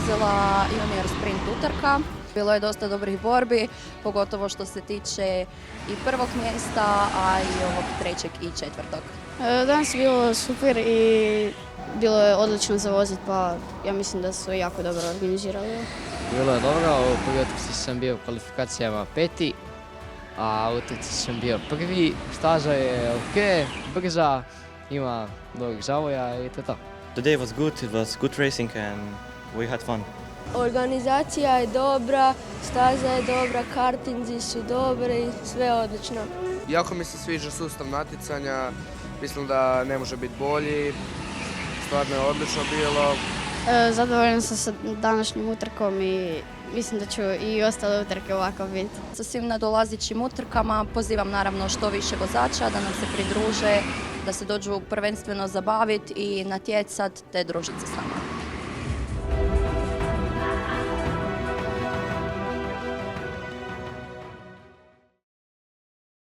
dolazila junior sprint utrka. Bilo je dosta dobrih borbi, pogotovo što se tiče i prvog mjesta, a i ovog trećeg i četvrtog. Danas je bilo super i bilo je odlično za voziti, pa ja mislim da su jako dobro organizirali. Bilo je dobro, u prvoj utrci sam bio u kvalifikacijama 5. a u utrci sam bio 1. Staza je ok, brza, ima dobrih zavoja i to je to. Today was good, it was good racing and we had fun. Organizacija je dobra, staza je dobra, kartinzi su dobri, sve je odlično. Jako mi se sviđa sustav natjecanja, mislim da ne može biti bolji, stvarno je odlično bilo. Zadovoljan sam sa današnjim utrkom i mislim da ću i ostale utrke ovako biti. Sa svim nadolazećim utrkama pozivam naravno što više vozača da nam se pridruže, da se dođu prvenstveno zabaviti i natjecati te družiti se s nama.